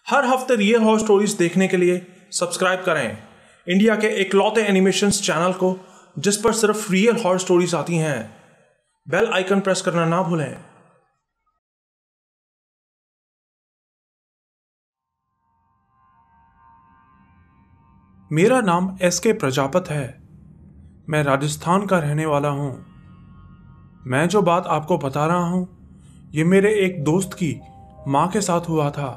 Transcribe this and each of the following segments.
हर हफ्ते real horror stories देखने के लिए सब्सक्राइब करें इंडिया के इकलौते एनिमेशंस चैनल को जिस पर सिर्फ रियल हॉरर स्टोरीज आती हैं। बेल आइकन प्रेस करना ना भूलें। मेरा नाम एस.के. प्रजापत है। मैं राजस्थान का रहने वाला हूं। मैं जो बात आपको बता रहा हूं ये मेरे एक दोस्त की मां के साथ हुआ था।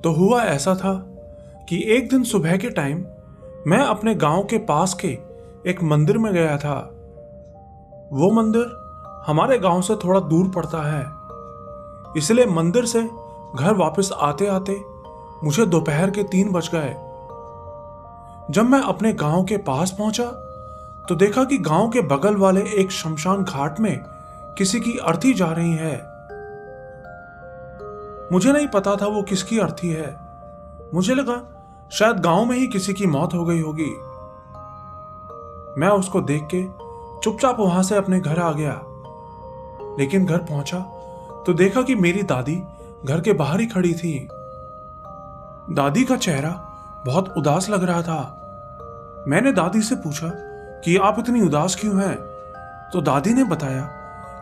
तो हुआ ऐसा था कि एक दिन सुबह के टाइम मैं अपने गांव के पास के एक मंदिर में गया था। वो मंदिर हमारे गांव से थोड़ा दूर पड़ता है, इसलिए मंदिर से घर वापस आते आते मुझे दोपहर के 3 बज गए। जब मैं अपने गांव के पास पहुंचा तो देखा कि गांव के बगल वाले एक शमशान घाट में किसी की अर्थी जा रही है। मुझे नहीं पता था वो किसकी अर्थी है। मुझे लगा शायद गांव में ही किसी की मौत हो गई होगी। मैं उसको देख के चुपचाप वहां से अपने घर आ गया। लेकिन घर पहुंचा तो देखा कि मेरी दादी घर के बाहर ही खड़ी थी। दादी का चेहरा बहुत उदास लग रहा था। मैंने दादी से पूछा कि आप इतनी उदास क्यों हैं? तो दादी ने बताया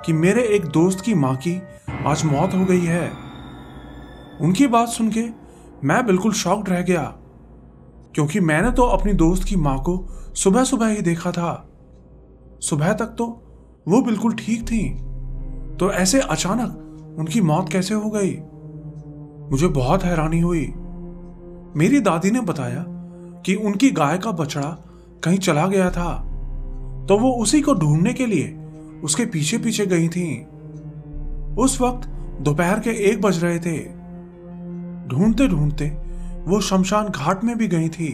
कि मेरे एक दोस्त की मां की आज मौत हो गई है। उनकी बात सुन के मैं बिल्कुल शॉक्ड रह गया, क्योंकि मैंने तो अपनी दोस्त की मां को सुबह सुबह ही देखा था। सुबह तक तो वो बिल्कुल ठीक थी, तो ऐसे अचानक उनकी मौत कैसे हो गई? मुझे बहुत हैरानी हुई। मेरी दादी ने बताया कि उनकी गाय का बछड़ा कहीं चला गया था, तो वो उसी को ढूंढने के लिए उसके पीछे पीछे गई थी। उस वक्त दोपहर के 1 बज रहे थे। ढूंढते ढूंढते वो शमशान घाट में भी गई थी,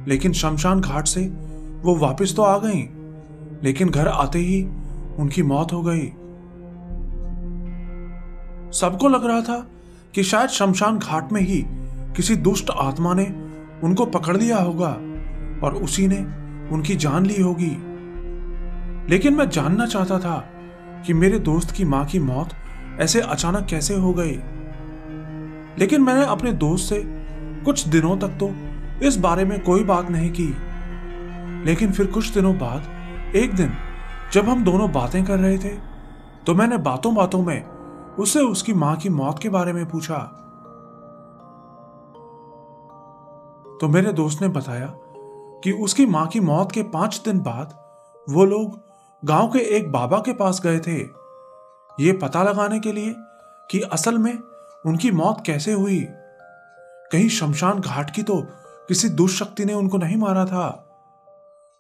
लेकिन शमशान घाट से वो वापस तो आ गई, लेकिन घर आते ही उनकी मौत हो गई। सबको लग रहा था कि शायद शमशान घाट में ही किसी दुष्ट आत्मा ने उनको पकड़ लिया होगा और उसी ने उनकी जान ली होगी। लेकिन मैं जानना चाहता था कि मेरे दोस्त की मां की मौत ऐसे अचानक कैसे हो गई। लेकिन मैंने अपने दोस्त से कुछ दिनों तक तो इस बारे में कोई बात नहीं की। लेकिन फिर कुछ दिनों बाद एक दिन जब हम दोनों बातें कर रहे थे तो मैंने बातों बातों में उससे उसकी मां की मौत के बारे में पूछा। तो मेरे दोस्त ने बताया कि उसकी मां की मौत के 5 दिन बाद वो लोग गांव के एक बाबा के पास गए थे, ये पता लगाने के लिए कि असल में उनकी मौत कैसे हुई। कहीं शमशान घाट की तो किसी दुष्ट शक्ति ने उनको नहीं मारा था।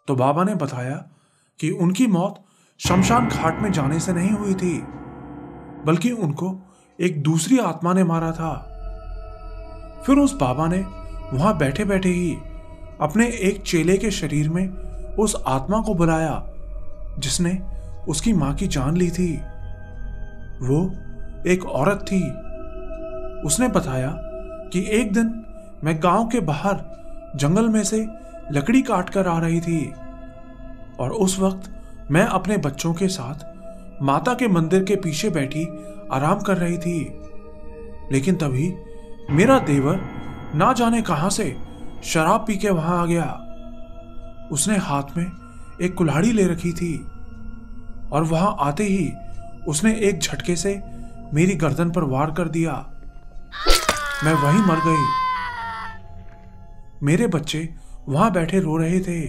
तो बाबा ने बताया कि उनकी मौत शमशान घाट में जाने से नहीं हुई थी, बल्कि उनको एक दूसरी आत्मा ने मारा था। फिर उस बाबा ने वहां बैठे बैठे ही अपने एक चेले के शरीर में उस आत्मा को बुलाया जिसने उसकी मां की जान ली थी। वो एक औरत थी। उसने बताया कि एक दिन मैं गांव के बाहर जंगल में से लकड़ी काट कर आ रही थी और उस वक्त मैं अपने बच्चों के साथ माता के मंदिर के पीछे बैठी आराम कर रही थी। लेकिन तभी मेरा देवर ना जाने कहां से शराब पी के वहां आ गया। उसने हाथ में एक कुल्हाड़ी ले रखी थी और वहां आते ही उसने एक झटके से मेरी गर्दन पर वार कर दिया। मैं वहीं मर गई। मेरे बच्चे वहां बैठे रो रहे थे।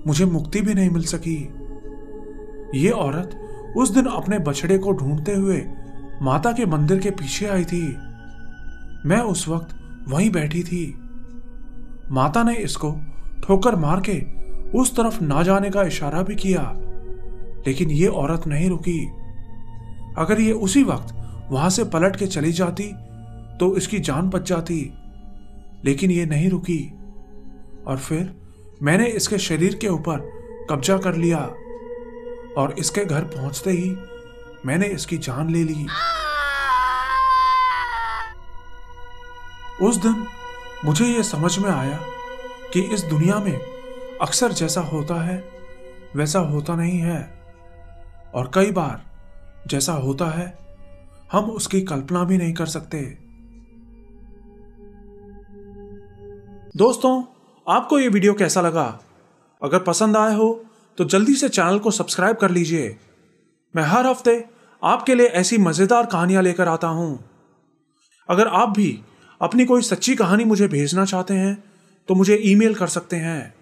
मुझे मुक्ति भी नहीं मिल सकी। ये औरत उस दिन अपने बछड़े को ढूंढते हुए माता के मंदिर के पीछे आई थी। मैं उस वक्त वहीं बैठी थी। माता ने इसको ठोकर मार के उस तरफ ना जाने का इशारा भी किया, लेकिन ये औरत नहीं रुकी। अगर ये उसी वक्त वहां से पलट के चली जाती तो इसकी जान बच जाती, लेकिन ये नहीं रुकी। और फिर मैंने इसके शरीर के ऊपर कब्जा कर लिया और इसके घर पहुंचते ही मैंने इसकी जान ले ली। उस दिन मुझे यह समझ में आया कि इस दुनिया में अक्सर जैसा होता है वैसा होता नहीं है, और कई बार जैसा होता है हम उसकी कल्पना भी नहीं कर सकते। दोस्तों, आपको ये वीडियो कैसा लगा? अगर पसंद आया हो तो जल्दी से चैनल को सब्सक्राइब कर लीजिए। मैं हर हफ्ते आपके लिए ऐसी मज़ेदार कहानियां लेकर आता हूं। अगर आप भी अपनी कोई सच्ची कहानी मुझे भेजना चाहते हैं तो मुझे ईमेल कर सकते हैं।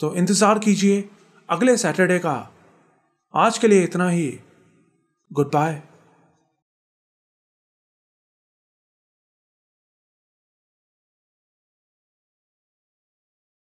तो इंतज़ार कीजिए अगले सैटरडे का। आज के लिए इतना ही। Good bye.